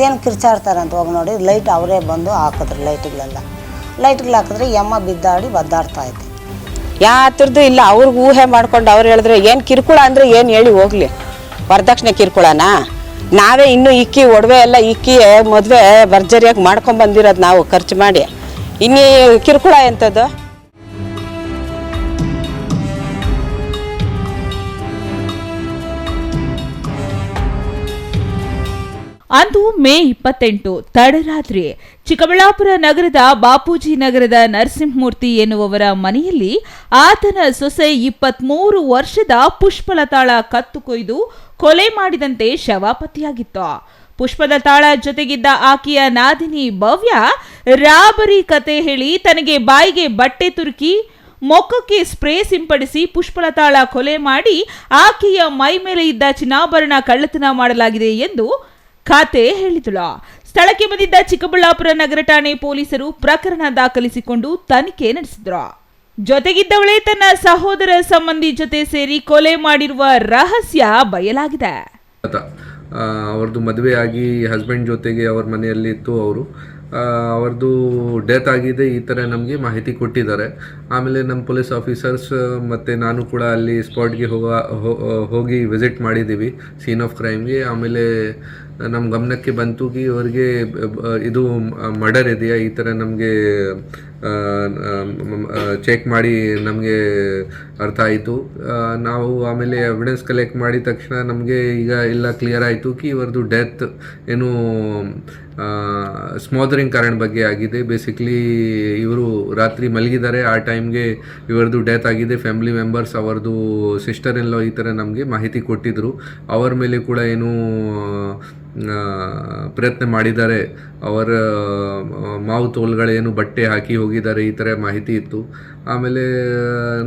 ಇದೇನು ಕಿರ್ಚಾಡ್ತಾರೆ ಅಂತ ಹೋಗಿ ನೋಡಿ ಲೈಟ್ ಅವರೇ ಬಂದು ಹಾಕಿದ್ರು ಲೈಟ್ಗಳೆಲ್ಲ ಹಾಕಿದ್ರೆ ಯಮ್ಮ ಬಿದ್ದಾಡಿ ಒದ್ದಾಡ್ತಾ ಇದ್ದೆ. ಯಾತ್ರದ್ದು ಇಲ್ಲ, ಅವ್ರಿಗೆ ಊಹೆ ಮಾಡ್ಕೊಂಡು ಅವ್ರು ಹೇಳಿದ್ರೆ ಏನು ಕಿರುಕುಳ ಅಂದರೆ ಏನು ಹೇಳಿ ಹೋಗ್ಲಿ, ವರದಕ್ಷಿಣೆ ಕಿರುಕುಳನಾ? ನಾವೇ ಇನ್ನೂ ಇಕ್ಕಿ ಒಡವೆ ಎಲ್ಲ ಇಕ್ಕಿ ಮದುವೆ ಭರ್ಜರಿಯಾಗಿ ಮಾಡ್ಕೊಂಡು ಬಂದಿರೋದು ನಾವು ಖರ್ಚು ಮಾಡಿ, ಇನ್ನೀ ಕಿರುಕುಳ ಎಂಥದ್ದು? ಅಂದು ಮೇ 28 ತಡರಾತ್ರಿ ಚಿಕ್ಕಬಳ್ಳಾಪುರ ನಗರದ ಬಾಪೂಜಿ ನಗರದ ನರಸಿಂಹಮೂರ್ತಿ ಎನ್ನುವವರ ಮನೆಯಲ್ಲಿ ಆತನ ಸೊಸೆ 23 ವರ್ಷದ ಪುಷ್ಪಲತಾಳ ಕತ್ತು ಕೊಯ್ದು ಕೊಲೆ ಮಾಡಿದಂತೆ ಶವ ಪತ್ತೆಯಾಗಿತ್ತು. ಪುಷ್ಪಲತಾಳ ಜೊತೆಗಿದ್ದ ಆಕೆಯ ನಾದಿನಿ ಭವ್ಯ ರಾಬರಿ ಕತೆ ಹೇಳಿ ತನಗೆ ಬಾಯಿಗೆ ಬಟ್ಟೆ ತುರುಕಿ ಮೊಕ್ಕಕ್ಕೆ ಸ್ಪ್ರೇ ಸಿಂಪಡಿಸಿ ಪುಷ್ಪಲತಾಳ ಕೊಲೆ ಮಾಡಿ ಆಕೆಯ ಮೈ ಮೇಲೆ ಇದ್ದ ಚಿನ್ನಾಭರಣ ಕಳ್ಳತನ ಮಾಡಲಾಗಿದೆ ಎಂದು ಖಾತೆ ಹೇಳಿದಳು. ಸ್ಥಳಕ್ಕೆ ಬಂದಿದ್ದ ಚಿಕ್ಕಬಳ್ಳಾಪುರ ನಗರ ಠಾಣೆ ಪೊಲೀಸರು ಪ್ರಕರಣ ದಾಖಲಿಸಿಕೊಂಡು ತನಿಖೆ ನಡೆಸಿದ್ರು. ಜೊತೆಗಿದ್ದವಳೇ ತನ್ನ ಸಹೋದರ ಸಂಬಂಧಿ ಜೊತೆ ಸೇರಿ ಕೊಲೆ ಮಾಡಿರುವ ರಹಸ್ಯ ಬಯಲಾಗಿದೆ. ಅವ್ರದ್ದು ಮದುವೆ ಆಗಿ ಹಸ್ಬೆಂಡ್ ಜೊತೆಗೆ ಅವ್ರ ಮನೆಯಲ್ಲಿ ಇತ್ತು. ಅವ್ರದ್ದು ಡೆತ್ ಆಗಿದೆ ಈ ಥರ ನಮಗೆ ಮಾಹಿತಿ ಕೊಟ್ಟಿದ್ದಾರೆ. ಆಮೇಲೆ ನಮ್ಮ ಪೊಲೀಸ್ ಆಫೀಸರ್ಸ್ ಮತ್ತು ನಾನು ಕೂಡ ಅಲ್ಲಿ ಸ್ಪಾಟ್ಗೆ ಹೋಗಿ ವಿಸಿಟ್ ಮಾಡಿದ್ದೀವಿ ಸೀನ್ ಆಫ್ ಕ್ರೈಮ್ಗೆ. ಆಮೇಲೆ ನಮ್ಮ ಗಮನಕ್ಕೆ ಬಂತು ಕಿ ಅವ್ರಿಗೆ ಇದು ಮರ್ಡರ್ ಇದೆಯಾ ಈ ಥರ ನಮಗೆ ಚೆಕ್ ಮಾಡಿ ನಮಗೆ ಅರ್ಥ ಆಯಿತು. ನಾವು ಆಮೇಲೆ ಎವಿಡೆನ್ಸ್ ಕಲೆಕ್ಟ್ ಮಾಡಿದ ತಕ್ಷಣ ನಮಗೆ ಈಗ ಎಲ್ಲ ಕ್ಲಿಯರ್ ಆಯಿತು ಕಿ ಇವ್ರದ್ದು ಡೆತ್ ಏನು ಸ್ಮಾದರಿಂಗ್ ಕಾರಣ ಬಗ್ಗೆ ಆಗಿದೆ. ಬೇಸಿಕ್ಲಿ ಇವರು ರಾತ್ರಿ ಮಲಗಿದ್ದಾರೆ, ಆ ಟೈಮ್ಗೆ ಇವ್ರದ್ದು ಡೆತ್ ಆಗಿದೆ. ಫ್ಯಾಮಿಲಿ ಮೆಂಬರ್ಸ್ ಅವ್ರದ್ದು ಸಿಸ್ಟರ್ ಇನ್ ಲಾ ಈ ಥರ ನಮಗೆ ಮಾಹಿತಿ ಕೊಟ್ಟಿದ್ದರು. ಅವರ ಮೇಲೆ ಕೂಡ ಏನು ಪ್ರಯತ್ನ ಮಾಡಿದ್ದಾರೆ, ಅವರ ಮಾವು ತೋಲ್ಗಳೇನು ಬಟ್ಟೆ ಹಾಕಿ ಹೋಗಿದ್ದಾರೆ ಈ ಥರ ಮಾಹಿತಿ ಇತ್ತು. ಆಮೇಲೆ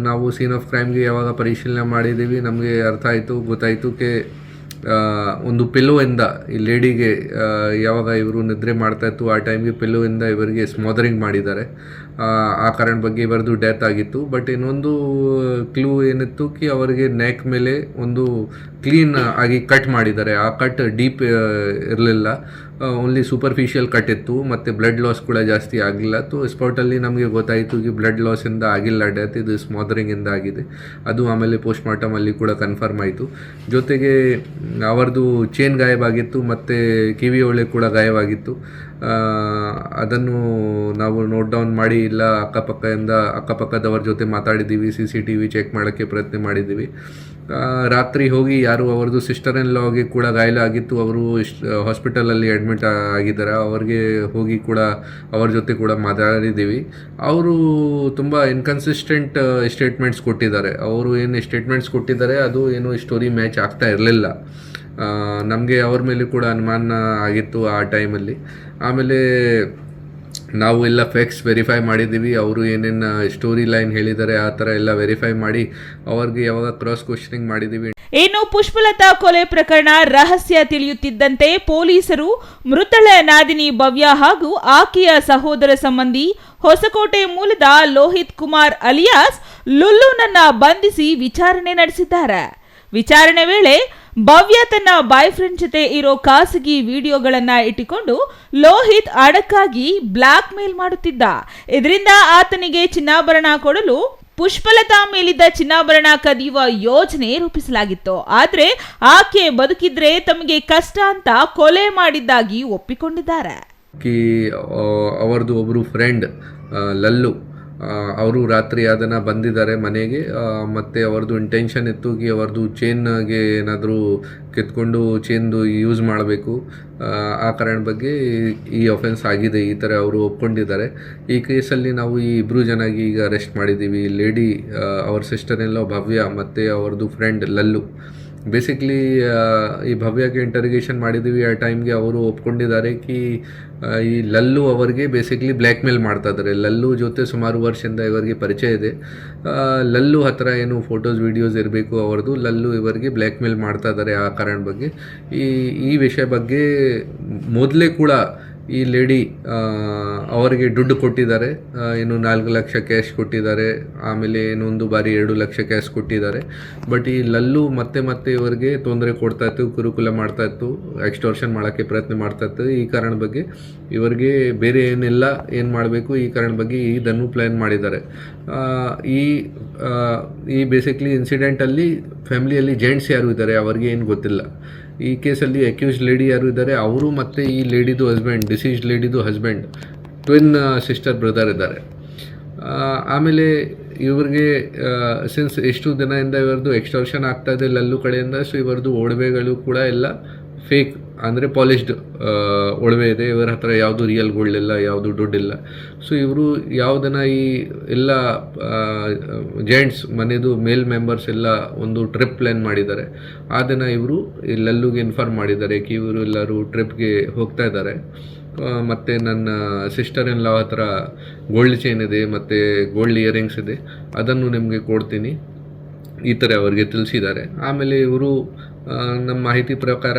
ನಾವು ಸೀನ್ ಆಫ್ ಕ್ರೈಮ್ಗೆ ಯಾವಾಗ ಪರಿಶೀಲನೆ ಮಾಡಿದ್ದೀವಿ ನಮಗೆ ಗೊತ್ತಾಯಿತು ಕೆ ಒಂದು ಪಿಲ್ಲೋಯಿಂದ ಈ ಲೇಡಿಗೆ ಯಾವಾಗ ಇವರು ನಿದ್ರೆ ಮಾಡ್ತಾಯಿತ್ತು ಆ ಟೈಮ್ಗೆ ಪಿಲ್ಲೋಯಿಂದ ಇವರಿಗೆ ಸ್ಮಾದರಿಂಗ್ ಮಾಡಿದ್ದಾರೆ. ಆ ಕಾರಣ ಬಗ್ಗೆ ಇವರದು ಡೆತ್ ಆಗಿತ್ತು. ಬಟ್ ಇನ್ನೊಂದು ಕ್ಲೂ ಏನಿತ್ತು ಕಿ ಅವರಿಗೆ ನೆಕ್ ಮೇಲೆ ಒಂದು ಕ್ಲೀನ್ ಆಗಿ ಕಟ್ ಮಾಡಿದ್ದಾರೆ. ಆ ಕಟ್ ಡೀಪ್ ಇರಲಿಲ್ಲ, ಓನ್ಲಿ ಸೂಪರ್ಫಿಷಿಯಲ್ ಕಟ್ ಇತ್ತು ಮತ್ತು ಬ್ಲಡ್ ಲಾಸ್ ಕೂಡ ಜಾಸ್ತಿ ಆಗಲಿಲ್ಲ. ಸ್ಪಾಟಲ್ಲಿ ನಮಗೆ ಗೊತ್ತಾಯಿತು ಕಿ ಬ್ಲಡ್ ಲಾಸಿಂದ ಆಗಿಲ್ಲ ಡೆತ್, ಇದು ಸ್ಮಾದರಿಂಗಿಂದ ಆಗಿದೆ. ಅದು ಆಮೇಲೆ ಪೋಸ್ಟ್ಮಾರ್ಟಮಲ್ಲಿ ಕೂಡ ಕನ್ಫರ್ಮ್ ಆಯಿತು. ಜೊತೆಗೆ ಅವರದು ಚೇನ್ ಗಾಯವಾಗಿತ್ತು ಮತ್ತು ಕಿವಿ ಒಳ್ಳೆ ಕೂಡ ಗಾಯವಾಗಿತ್ತು. ಅದನ್ನು ನಾವು ನೋಟ್ ಡೌನ್ ಮಾಡಿ ಇಲ್ಲ ಅಕ್ಕಪಕ್ಕದವ್ರ ಜೊತೆ ಮಾತಾಡಿದ್ದೀವಿ, CCTV ಚೆಕ್ ಮಾಡೋಕ್ಕೆ ಪ್ರಯತ್ನ ಮಾಡಿದ್ದೀವಿ. ರಾತ್ರಿ ಹೋಗಿ ಯಾರು ಅವ್ರದ್ದು ಸಿಸ್ಟರ್ ಇನ್ ಲಾಗೆ ಕೂಡ ಗಾಯ ಆಗಿತ್ತು, ಅವರು ಹಾಸ್ಪಿಟಲಲ್ಲಿ ಅಡ್ಮಿಟ್ ಆಗಿದ್ದಾರೆ. ಅವ್ರಿಗೆ ಹೋಗಿ ಕೂಡ ಅವ್ರ ಜೊತೆ ಕೂಡ ಮಾತಾಡಿದ್ದೀವಿ. ಅವರು ತುಂಬ ಇನ್ಕನ್ಸಿಸ್ಟೆಂಟ್ ಸ್ಟೇಟ್ಮೆಂಟ್ಸ್ ಕೊಟ್ಟಿದ್ದಾರೆ. ಅವರು ಏನು ಸ್ಟೇಟ್ಮೆಂಟ್ಸ್ ಕೊಟ್ಟಿದ್ದಾರೆ ಅದು ಏನು ಸ್ಟೋರಿ ಮ್ಯಾಚ್ ಆಗ್ತಾ ಇರಲಿಲ್ಲ. ನಮಗೆ ಅವ್ರ ಮೇಲೆ ಕೂಡ ಅನುಮಾನ ಆಗಿತ್ತು ಆ ಟೈಮಲ್ಲಿ. ಆಮೇಲೆ ನಾವು ಎಲ್ಲ ಫ್ಯಾಕ್ಟ್ಸ್ ವೆರಿಫೈ ಮಾಡಿದ್ದೀವಿ. ಅವರು ಏನೇನು ಸ್ಟೋರಿ ಲೈನ್ ಹೇಳಿದ್ದಾರೆ ಆ ಥರ ಎಲ್ಲ ವೆರಿಫೈ ಮಾಡಿ ಅವ್ರಿಗೆ ಯಾವಾಗ ಕ್ರಾಸ್ ಕ್ವಶನಿಂಗ್ ಮಾಡಿದ್ದೀವಿ. ಇನ್ನು ಪುಷ್ಪಲತಾ ಕೊಲೆ ಪ್ರಕರಣ ರಹಸ್ಯ ತಿಳಿಯುತ್ತಿದ್ದಂತೆ ಪೊಲೀಸರು ಮೃತಳ ನಾದಿನಿ ಭವ್ಯ ಹಾಗೂ ಆಕೆಯ ಸಹೋದರ ಸಂಬಂಧಿ ಹೊಸಕೋಟೆ ಮೂಲದ ಲೋಹಿತ್ ಕುಮಾರ್ ಅಲಿಯಾಸ್ ಲುಲ್ಲುನನ್ನ ಬಂಧಿಸಿ ವಿಚಾರಣೆ ನಡೆಸಿದ್ದಾರೆ. ವಿಚಾರಣೆ ವೇಳೆ ಭವ್ಯ ತನ್ನ ಬಾಯ್ ಫ್ರೆಂಡ್ ಜೊತೆ ಇರೋ ಖಾಸಗಿ ವಿಡಿಯೋಗಳನ್ನ ಇಟ್ಟುಕೊಂಡು ಲೋಹಿತ್ ಅಡಕ್ಕಾಗಿ ಬ್ಲಾಕ್ ಮೇಲ್ ಮಾಡುತ್ತಿದ್ದ. ಇದರಿಂದ ಆತನಿಗೆ ಚಿನ್ನಾಭರಣ ಕೊಡಲು ಪುಷ್ಪಲತಾ ಮೇಲಿದ್ದ ಚಿನ್ನಾಭರಣ ಕದಿಯುವ ಯೋಜನೆ ರೂಪಿಸಲಾಗಿತ್ತು. ಆದ್ರೆ ಆಕೆ ಬದುಕಿದ್ರೆ ತಮಗೆ ಕಷ್ಟ ಅಂತ ಕೊಲೆ ಮಾಡಿದ್ದಾಗಿ ಒಪ್ಪಿಕೊಂಡಿದ್ದಾರೆ. ಅವರದು ಒಬ್ಬರು ಫ್ರೆಂಡ್ ಲಲ್ಲು, ಅವರು ರಾತ್ರಿ ಅದನ್ನು ಬಂದಿದ್ದಾರೆ ಮನೆಗೆ. ಮತ್ತು ಅವ್ರದ್ದು ಇಂಟೆನ್ಷನ್ ಇತ್ತು ಕಿ ಅವ್ರದ್ದು ಚೇನ್ಗೆ ಏನಾದರೂ ಕಿತ್ಕೊಂಡು ಚೇನ್ದು ಯೂಸ್ ಮಾಡಬೇಕು. ಆ ಕಾರಣ ಬಗ್ಗೆ ಈ ಅಫೆನ್ಸ್ ಆಗಿದೆ ಈ ಥರ ಅವರು ಒಪ್ಕೊಂಡಿದ್ದಾರೆ. ಈ ಕೇಸಲ್ಲಿ ನಾವು ಈ ಇಬ್ಬರು ಜನಗೆ ಈಗ ಅರೆಸ್ಟ್ ಮಾಡಿದ್ದೀವಿ. ಲೇಡಿ ಅವ್ರ ಸಿಸ್ಟರ್ ಇನ್ ಲಾ ಭವ್ಯ ಮತ್ತು ಅವ್ರದ್ದು ಫ್ರೆಂಡ್ ಲಲ್ಲು. ಬೇಸಿಕ್ಲಿ ಈ ಭವ್ಯಗೆ ಇಂಟರ್ಗೇಷನ್ ಮಾಡಿದ್ದೀವಿ. ಆ ಟೈಮ್ಗೆ ಅವರು ಒಪ್ಕೊಂಡಿದ್ದಾರೆ ಕಿ ಈ ಲಲ್ಲು ಅವರಿಗೆ ಬೇಸಿಕ್ಲಿ ಬ್ಲ್ಯಾಕ್ ಮೇಲ್ ಮಾಡ್ತಾ ಇದ್ದಾರೆ. ಲಲ್ಲು ಜೊತೆ ಸುಮಾರು ವರ್ಷದಿಂದ ಇವರಿಗೆ ಪರಿಚಯ ಇದೆ. ಲಲ್ಲು ಹತ್ರ ಏನು ಫೋಟೋಸ್ ವೀಡಿಯೋಸ್ ಇರಬೇಕು ಅವ್ರದ್ದು, ಲಲ್ಲು ಇವರಿಗೆ ಬ್ಲ್ಯಾಕ್ ಮೇಲ್ ಮಾಡ್ತಾ ಇದ್ದಾರೆ. ಆ ಕಾರಣ ಬಗ್ಗೆ ಈ ವಿಷಯ ಬಗ್ಗೆ ಮೊದಲೇ ಕೂಡ ಈ ಲೇಡಿ ಅವರಿಗೆ ದುಡ್ಡು ಕೊಟ್ಟಿದ್ದಾರೆ, ಇನ್ನು 4 ಲಕ್ಷ ಕ್ಯಾಶ್ ಕೊಟ್ಟಿದ್ದಾರೆ, ಆಮೇಲೆ ಇನ್ನೊಂದು ಬಾರಿ 2 ಲಕ್ಷ ಕ್ಯಾಶ್ ಕೊಟ್ಟಿದ್ದಾರೆ. ಬಟ್ ಈ ಲಲ್ಲು ಮತ್ತೆ ಇವರಿಗೆ ತೊಂದರೆ ಕೊಡ್ತಾಯಿತ್ತು, ಕಿರುಕುಳ ಮಾಡ್ತಾಯಿತ್ತು, ಎಕ್ಸ್ಟೋರ್ಷನ್ ಮಾಡೋಕ್ಕೆ ಪ್ರಯತ್ನ ಮಾಡ್ತಾಯಿತ್ತು. ಈ ಕಾರಣ ಬಗ್ಗೆ ಇವರಿಗೆ ಬೇರೆ ಏನೆಲ್ಲ ಏನು ಮಾಡಬೇಕು ಈ ಕಾರಣ ಬಗ್ಗೆ ಇದನ್ನು ಪ್ಲ್ಯಾನ್ ಮಾಡಿದ್ದಾರೆ. ಈ ಬೇಸಿಕ್ಲಿ ಇನ್ಸಿಡೆಂಟಲ್ಲಿ ಫ್ಯಾಮಿಲಿಯಲ್ಲಿ ಜೆಂಟ್ಸ್ ಯಾರು ಇದ್ದಾರೆ ಅವ್ರಿಗೆ ಏನು ಗೊತ್ತಿಲ್ಲ. ಈ ಕೇಸಲ್ಲಿ ಅಕ್ಯೂಸ್ಡ್ ಲೇಡಿ ಯಾರು ಇದ್ದಾರೆ ಅವರು ಮತ್ತು ಈ ಲೇಡಿದು ಹಸ್ಬೆಂಡ್, ಡಿಸೀಸ್ಡ್ ಲೇಡಿದು ಹಸ್ಬೆಂಡ್ ಟ್ವಿನ್ ಸಿಸ್ಟರ್ ಬ್ರದರ್ ಇದ್ದಾರೆ. ಆಮೇಲೆ ಇವ್ರಿಗೆ ಸಿನ್ಸ್ ಎಷ್ಟು ದಿನದಿಂದ ಇವರದು ಎಕ್ಸ್ಟೋರ್ಷನ್ ಆಗ್ತಾಯಿದೆ ಲಲ್ಲು ಕಡೆಯಿಂದ. ಸೊ ಇವರದು ಒಡವೆಗಳು ಕೂಡ ಎಲ್ಲ ಫೇಕ್, ಅಂದರೆ ಪಾಲಿಶ್ಡ್ ಒಡವೆ ಇದೆ. ಇವರ ಹತ್ರ ಯಾವುದು ರಿಯಲ್ ಗೋಲ್ಡ್ ಇಲ್ಲ, ಯಾವುದು ದುಡ್ಡಿಲ್ಲ. ಸೊ ಇವರು ಯಾವುದನ್ನ ಈ ಎಲ್ಲ ಜೆಂಟ್ಸ್ ಮನೆದು ಮೇಲ್ ಮೆಂಬರ್ಸ್ ಎಲ್ಲ ಒಂದು ಟ್ರಿಪ್ ಪ್ಲ್ಯಾನ್ ಮಾಡಿದ್ದಾರೆ. ಅದನ್ನು ಇವರು ಈ ಲಲ್ಲುಗೆ ಇನ್ಫಾರ್ಮ್ ಮಾಡಿದ್ದಾರೆ ಕಿ ಇವರು ಎಲ್ಲರೂ ಟ್ರಿಪ್ಗೆ ಹೋಗ್ತಾ ಇದ್ದಾರೆ, ಮತ್ತು ನನ್ನ ಸಿಸ್ಟರ್ ಇನ್ ಲಾ ಹತ್ರ ಗೋಲ್ಡ್ ಚೈನ್ ಇದೆ ಮತ್ತು ಗೋಲ್ಡ್ ಇಯರಿಂಗ್ಸ್ ಇದೆ, ಅದನ್ನು ನಿಮಗೆ ಕೊಡ್ತೀನಿ, ಈ ಥರ ಅವರಿಗೆ ತಿಳಿಸಿದ್ದಾರೆ. ಆಮೇಲೆ ಇವರು ನಮ್ಮ ಮಾಹಿತಿ ಪ್ರಕಾರ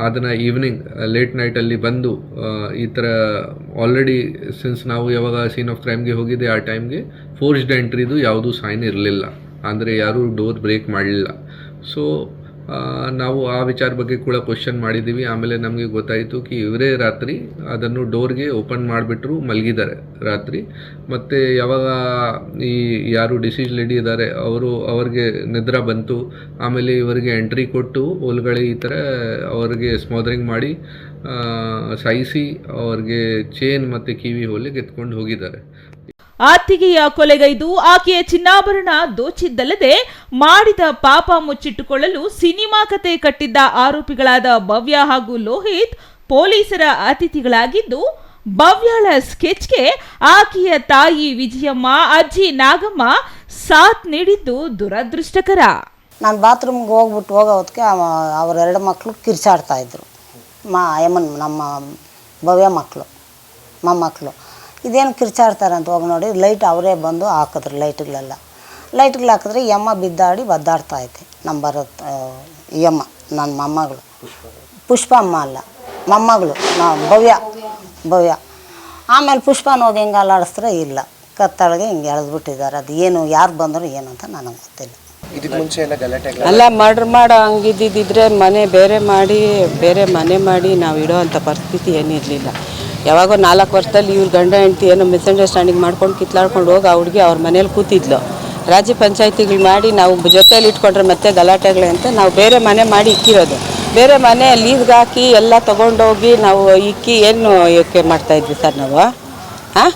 ಅದನ್ನು ಈವ್ನಿಂಗ್ ಲೇಟ್ ನೈಟಲ್ಲಿ ಬಂದು ಈ ಥರ ಆಲ್ರೆಡಿ ಸಿನ್ಸ್ ನಾವು ಯಾವಾಗ ಸೀನ್ ಆಫ್ ಕ್ರೈಮ್ಗೆ ಹೋಗಿದ್ದೆ ಆ ಟೈಮ್ಗೆ ಫೋರ್ಸ್ಡ್ ಎಂಟ್ರಿದು ಯಾವುದೂ ಸೈನ್ ಇರಲಿಲ್ಲ, ಅಂದರೆ ಯಾರೂ ಡೋರ್ ಬ್ರೇಕ್ ಮಾಡಲಿಲ್ಲ. ಸೊ ನಾವು ಆ ವಿಚಾರ ಬಗ್ಗೆ ಕೂಡ ಕ್ವಶನ್ ಮಾಡಿದ್ದೀವಿ. ಆಮೇಲೆ ನಮಗೆ ಗೊತ್ತಾಯಿತು ಕಿ ಇವರೇ ರಾತ್ರಿ ಅದನ್ನು ಡೋರ್ಗೆ ಓಪನ್ ಮಾಡಿಬಿಟ್ರು ಮಲಗಿದ್ದಾರೆ ರಾತ್ರಿ. ಮತ್ತು ಯಾವಾಗ ಈ ಯಾರು ಡಿಸೀಸ್ ಲೇಡಿ ಇದ್ದಾರೆ ಅವ್ರಿಗೆ ನಿದ್ರೆ ಬಂತು, ಆಮೇಲೆ ಇವರಿಗೆ ಎಂಟ್ರಿ ಕೊಟ್ಟು ಒಳಗಡೆ ಈ ಥರ ಅವ್ರಿಗೆ ಸ್ಮಾದರಿಂಗ್ ಮಾಡಿ ಸಾಯಿಸಿ ಅವ್ರಿಗೆ ಚೇನ್ ಮತ್ತು ಕಿವಿ ಹೊಲಿಗೆ ಎತ್ಕೊಂಡು ಹೋಗಿದ್ದಾರೆ. ಅತ್ತಿಗೆಯ ಕೊಲೆಗೈದು ಆಕೆಯ ಚಿನ್ನಾಭರಣ ದೋಚಿದ್ದಲ್ಲದೆ ಮಾಡಿದ ಪಾಪ ಮುಚ್ಚಿಟ್ಟುಕೊಳ್ಳಲು ಸಿನಿಮಾ ಕತೆ ಕಟ್ಟಿದ್ದ ಆರೋಪಿಗಳಾದ ಭವ್ಯ ಹಾಗೂ ಲೋಹಿತ್ ಪೊಲೀಸರ ಅತಿಥಿಗಳಾಗಿದ್ದು, ಭವ್ಯಾಳ ಸ್ಕೆಚ್ಗೆ ಆಕೆಯ ತಾಯಿ ವಿಜಯಮ್ಮ, ಅಜ್ಜಿ ನಾಗಮ್ಮ ಸಾಥ್ ನೀಡಿದ್ದು ದುರದೃಷ್ಟಕರ. ನಾನು ಬಾತ್ರೂಮ್ಗೆ ಹೋಗ್ಬಿಟ್ಟು ಹೊತ್ತಿಗೆ ಅವ್ರ 2 ಮಕ್ಕಳು ಕಿರ್ಚಾಡ್ತಾಯಿದ್ರು. ನಮ್ಮ ಭವ್ಯ ಮಕ್ಕಳು, ಮೊಮ್ಮಕ್ಕಳು. ಇದೇನು ಕಿರ್ಚಾಡ್ತಾರೆ ಅಂತ ಹೋಗಿ ನೋಡಿ, ಲೈಟ್ ಅವರೇ ಬಂದು ಹಾಕಿದ್ರು. ಲೈಟ್ಗಳೆಲ್ಲ ಹಾಕಿದ್ರೆ ಯಮ್ಮ ಬಿದ್ದಾಡಿ ಒದ್ದಾಡ್ತಾಯಿದ್ದೆ. ನಮ್ಮ ಯಮ್ಮ ನನ್ನ ಮೊಮ್ಮಗಳು, ಪುಷ್ಪ ಅಮ್ಮ ಅಲ್ಲ ಮೊಮ್ಮಗಳು, ಭವ್ಯ. ಆಮೇಲೆ ಪುಷ್ಪನ ಹೋಗಿ ಹಿಂಗೆ ಅಲ್ಲಾಡಿಸಿದ್ರೆ ಇಲ್ಲ, ಕತ್ತಳಿಗೆ ಹಿಂಗೆ ಎಳೆದ್ಬಿಟ್ಟಿದ್ದಾರೆ. ಅದು ಏನು ಯಾರು ಬಂದರು ಏನು ಅಂತ ನನಗೆ ಗೊತ್ತಿಲ್ಲ. ಅಲ್ಲ ಮರ್ಡರ್ ಮಾಡೋ ಹಂಗಿದ್ದಿದ್ರೆ ಬೇರೆ ಮನೆ ಮಾಡಿ ನಾವು ಇಡೋ ಅಂಥ ಪರಿಸ್ಥಿತಿ ಏನಿರಲಿಲ್ಲ. ಯಾವಾಗೋ 4 ವರ್ಷದಲ್ಲಿ ಇವ್ರ ಗಂಡ ಹೆಂಡ್ತಿ ಏನೋ ಮಿಸ್ಅಂಡರ್ಸ್ಟ್ಯಾಂಡಿಂಗ್ ಮಾಡ್ಕೊಂಡು ಕಿತ್ಲಾಡ್ಕೊಂಡು ಹೋಗಿ ಹುಡುಗಿ ಅವ್ರ ಮನೇಲಿ ಕೂತಿದ್ಲು. ರಾಜ್ಯ ಪಂಚಾಯತಿಗಳು ಮಾಡಿ ನಾವು ಜೊತೆಯಲ್ಲಿ ಇಟ್ಕೊಂಡ್ರೆ ಮತ್ತೆ ಗಲಾಟೆಗಳೇ ಅಂತ ನಾವು ಬೇರೆ ಮನೆ ಮಾಡಿ ಇಕ್ಕಿರೋದು. ಬೇರೆ ಮನೆ ಲೀಸ್ಗೆ ಹಾಕಿ ಎಲ್ಲ ತೊಗೊಂಡೋಗಿ ನಾವು ಇಕ್ಕಿ ಏನು ಯೋಕೆ ಮಾಡ್ತಾಯಿದ್ವಿ ಸರ್ ನಾವು? ಹಾಂ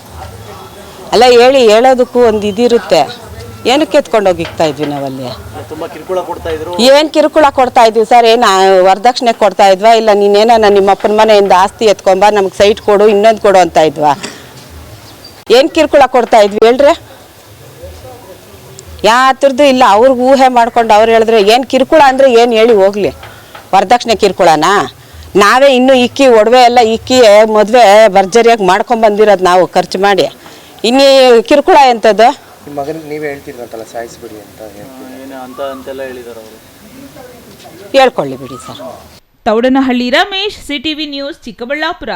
ಅಲ್ಲ ಹೇಳೋದಕ್ಕೂ ಒಂದು ಇದಿರುತ್ತೆ. ಏನಕ್ಕೆ ಎತ್ಕೊಂಡೋಗಿ ಇಕ್ತಾ ಇದ್ವಿ ನಾವಲ್ಲಿ? ಏನು ಕಿರುಕುಳ ಕೊಡ್ತಾ ಇದ್ವಿ ಸರ್? ಏನು ವರದಕ್ಷಿಣೆ ಕೊಡ್ತಾ ಇದ್ವಾ? ಇಲ್ಲ ನೀನೇನ ನಿಮ್ಮ ಅಪ್ಪನ ಮನೆಯಿಂದ ಆಸ್ತಿ ಎತ್ಕೊಂಬ, ನಮ್ಗೆ ಸೈಟ್ ಕೊಡು, ಇನ್ನೊಂದು ಕೊಡು ಅಂತ ಇದ್ವಾ? ಏನು ಕಿರುಕುಳ ಕೊಡ್ತಾ ಇದ್ವಿ ಹೇಳ್ರಿ? ಯಾತ್ರದ್ದು ಇಲ್ಲ. ಅವ್ರಿಗೆ ಊಹೆ ಮಾಡ್ಕೊಂಡು ಅವ್ರು ಹೇಳಿದ್ರೆ ಏನು ಕಿರುಕುಳ ಅಂದರೆ ಏನು ಹೇಳಿ ಹೋಗಲಿ? ವರದಕ್ಷಿಣೆ ಕಿರುಕುಳನಾ? ನಾವೇ ಇನ್ನೂ ಇಕ್ಕಿ ಒಡವೆ ಎಲ್ಲ ಇಕ್ಕಿ ಮದುವೆ ಭರ್ಜರಿಯಾಗಿ ಮಾಡ್ಕೊಂಬಂದಿರೋದು ನಾವು ಖರ್ಚು ಮಾಡಿ. ಇನ್ನೀ ಕಿರುಕುಳ ಎಂಥದ್ದು? ಮಗನಿಗೆ ನೀವೇ ಹೇಳ್ತಿದ್ರಂತಲ್ಲ ಸಾಯಿಸ್ಬಿಡಿ ಅಂತ ಅಂತೆಲ್ಲ ಹೇಳಿದಾರೆ ಅವರು. ಹೇಳ್ಕೊಳ್ಳಿ ಬಿಡಿ sir. Taudanahalli Ramesh, CTV news, Chikkaballapur.